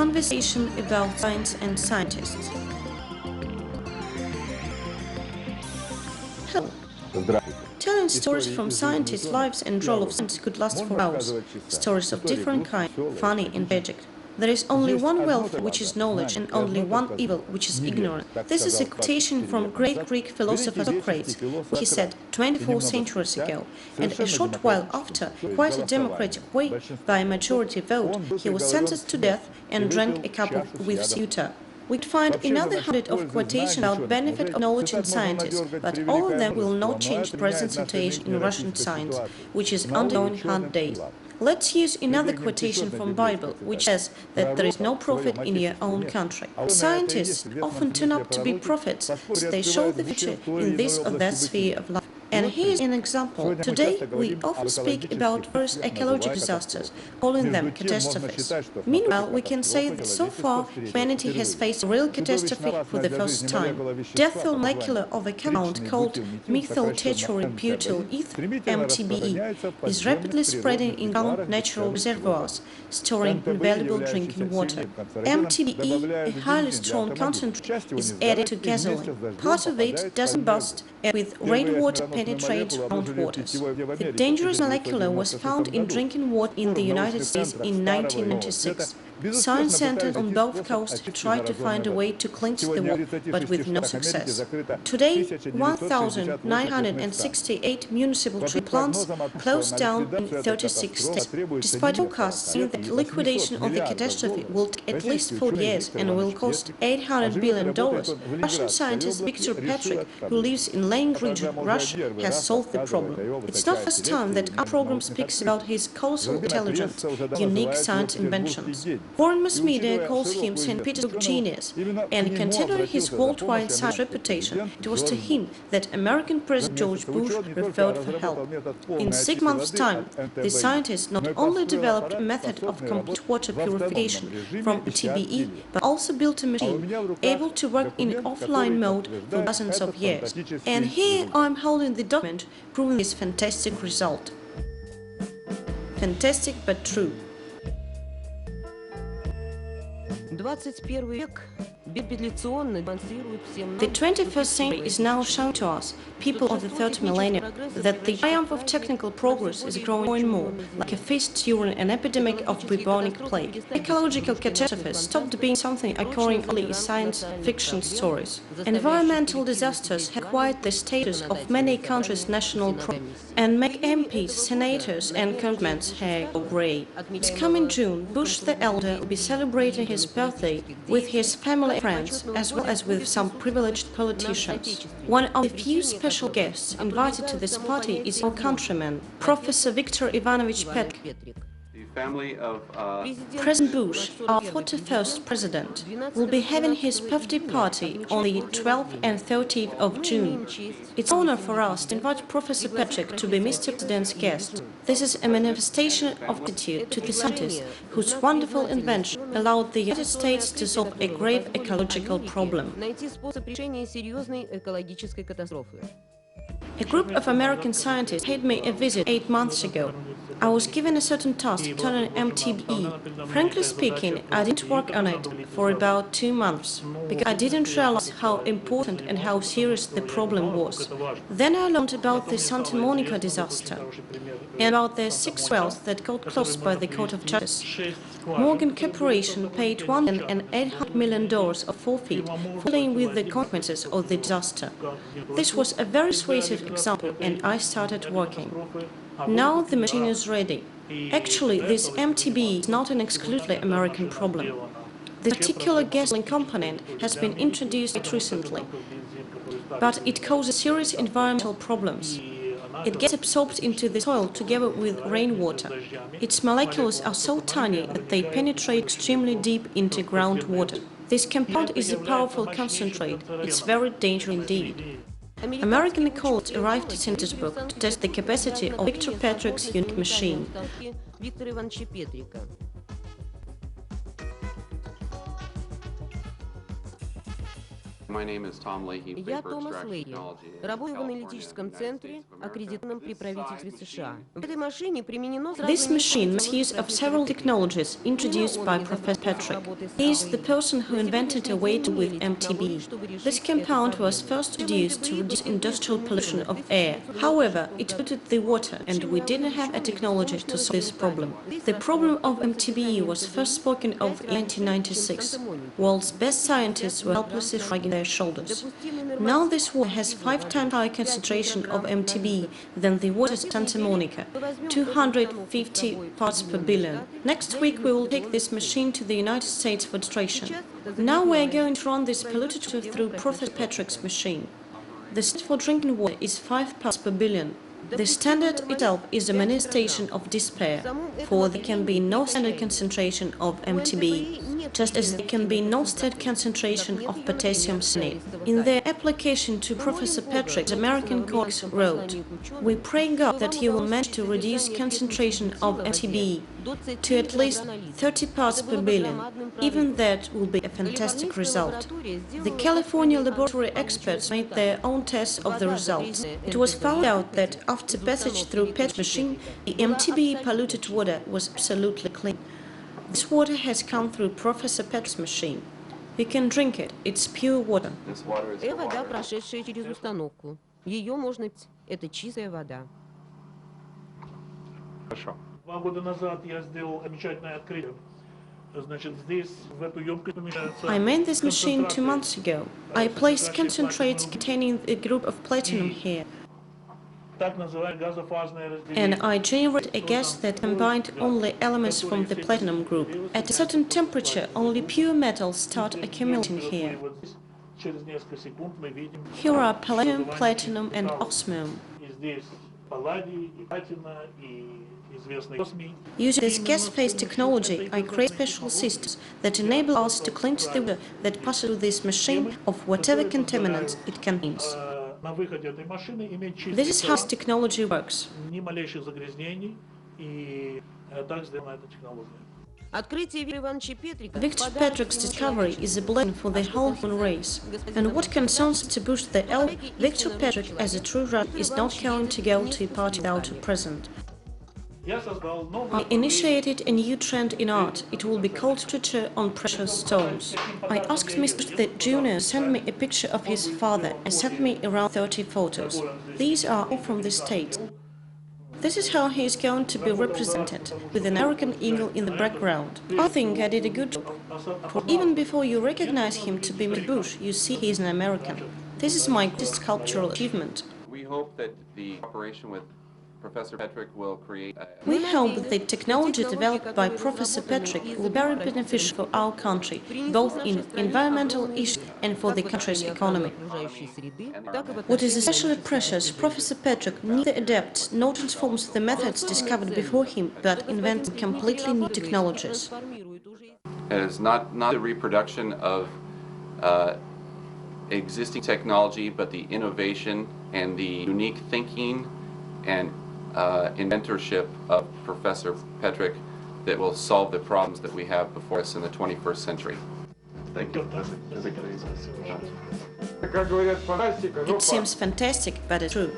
conversation about science and scientists. Hello. Telling stories from scientists' lives and role of science could last for hours. Stories of different kinds, funny and tragic. There is only one wealth, which is knowledge, and only one evil, which is ignorance. This is a quotation from great Greek philosopher Socrates, who he said 24 centuries ago, and a short while after, quite a democratic way, by a majority vote, he was sentenced to death and drank a cup with Suter. We could find another 100 of quotations about benefit of knowledge in scientists, but all of them will not change the present situation in Russian science, which is undergoing hard days. Let's use another quotation from Bible, which says that there is no prophet in your own country. Scientists often turn up to be prophets, so they show the future in this or that sphere of life. And here's an example. Today, we often speak about various ecological disasters, calling them catastrophes. Meanwhile, we can say that so far, humanity has faced a real catastrophe for the first time. Death molecular of a compound called methyltetrabutylether (MTBE) is rapidly spreading in ground natural reservoirs, storing invaluable drinking water. MTBE, a highly strong concentrate, is added to gasoline. Part of it doesn't burst, and with rainwater penetrates groundwaters. The dangerous molecule was found in drinking water in the United States in 1996. Science centers on both coasts have tried to find a way to cleanse the water, but with no success. Today, 1,968 municipal treatment plants closed down in 36 states. Despite forecasts saying that liquidation of the catastrophe will take at least 4 years and will cost $800 billion, Russian scientist Viktor Petrik, who lives in Leningrad region, Russia, has solved the problem. It's not the first time that our program speaks about his colossal intelligence, unique science inventions. Foreign mass media calls him St. Petersburg genius, and considering his worldwide science reputation, it was to him that American President George Bush referred for help. In 6 months' time, the scientist not only developed a method of complete water purification from TBE, but also built a machine able to work in offline mode for dozens of years. And here I'm holding the document proving this fantastic result. Fantastic but true. The 21st century is now showing to us, people of the third millennium, that the triumph of technical progress is growing more and more, like a feast during an epidemic of bubonic plague. Ecological catastrophes stopped being something occurring only in science fiction stories. Environmental disasters have acquired the status of many countries' national problems and make MPs, senators and congressmen's hair go grey. This coming June, Bush the Elder will be celebrating his birthday with his family and friends, as well as with some privileged politicians. One of the few special guests invited to this party is our countryman, Professor Viktor Ivanovich Petrik. President Bush, our 41st president, will be having his birthday party on the 12th and 13th of June. It's an honor for us to invite Professor Petrik to be Mr. President's guest. This is a manifestation of gratitude to the scientist whose wonderful invention allowed the United States to solve a grave ecological problem. A group of American scientists paid me a visit 8 months ago. I was given a certain task to turn on MTBE. Frankly speaking, I didn't work on it for about 2 months, because I didn't realize how important and how serious the problem was. Then I learned about the Santa Monica disaster, and about the 6 wells that got closed by the Court of Justice. Morgan Corporation paid $1.8 million of forfeit for dealing with the consequences of the disaster. This was a very persuasive example, and I started working. Now the machine is ready. Actually, this MTBE is not an exclusively American problem. This particular gasoline component has been introduced recently, but it causes serious environmental problems. It gets absorbed into the soil together with rainwater. Its molecules are so tiny that they penetrate extremely deep into groundwater. This compound is a powerful concentrate. It's very dangerous indeed. American ecologists arrived in St. Petersburg to test the capacity of Viktor Petrik's unique machine. Я Томас Лейи, работаю в аналитическом центре, аккредитованном при правительстве США. В этой машине применено сразу This machine makes use of several technologies introduced by Professor Petrik. He is the person who invented a way to with MTB. This compound was first introduced to reduce industrial pollution of air. However, it polluted the water, and we didn't have a technology to solve this problem. The problem of MTBE was first spoken of in 1996. World's best scientists were helplessly shrugging their shoulders. Now this water has 5 times higher concentration of MTBE than the water at Santa Monica, 250 parts per billion. Next week we will take this machine to the United States for demonstration. Now we are going to run this polluted water through Professor Petrik's machine. The standard for drinking water is 5 parts per billion. The standard itself is a manifestation of despair, for there can be no standard concentration of MTBE, just as there can be no standard concentration of potassium cyanide. In their application to Professor Petrik, American colleagues wrote, "We pray God that he will manage to reduce concentration of MTBE to at least 30 parts per billion. Even that will be a fantastic result." The California laboratory experts made their own tests of the results. It was found out that after passage through PET machine, the MTBE polluted water was absolutely clean. This water has come through Professor Petrik's machine. You can drink it. It's pure water. Это вода, прошедшая через установку. Ее можно пить. Это чистая вода. Хорошо. 2 года назад я сделал замечательное открытие. Значит, здесь в эту емкость помещается. I made this machine 2 months ago. I placed concentrates containing a group of platinum here. Так называемое газофазное разделение. And I generate a gas that combined only elements from the platinum group. At a certain temperature, only pure metals start accumulating here. Через несколько секунд мы видим. Here are palladium, platinum, and osmium. И здесь палладий, и платина, и известный осмий. Using this gas-phase technology, I create special systems that enable us to cleanse the water that passes through this machine of whatever contaminants it contains. На выходе этой машины иметь чистый This is how this technology works. ни малейших загрязнений, и так сделана эта технология. Открытие Виктора Ивановича Петрика. Victor Petrik's discovery is a blessing for the whole human race. And what concerns to boost the elk, Viktor Petrik, as a true rat, is not going to go to a party without a present. I initiated a new trend in art. It will be called literature on precious stones. I asked Mr. Jr. to send me a picture of his father and sent me around 30 photos. These are all from the States. This is how he is going to be represented, with an American eagle in the background. I think I did a good job. For even before you recognize him to be Mr. Bush, you see he is an American. This is my greatest sculptural achievement. We hope that the cooperation with Professor Petrik will create We hope that the technology developed by Professor Petrik will be very beneficial for our country, both in environmental issues and for the country's economy. What is especially precious, Professor Petrik neither adapts nor transforms the methods discovered before him, but invents completely new technologies. It is not the reproduction of existing technology, but the innovation and the unique thinking and inventorship of Professor Petrik that will solve the problems that we have before us in the 21st century. Thank you. It seems fantastic, but it's true.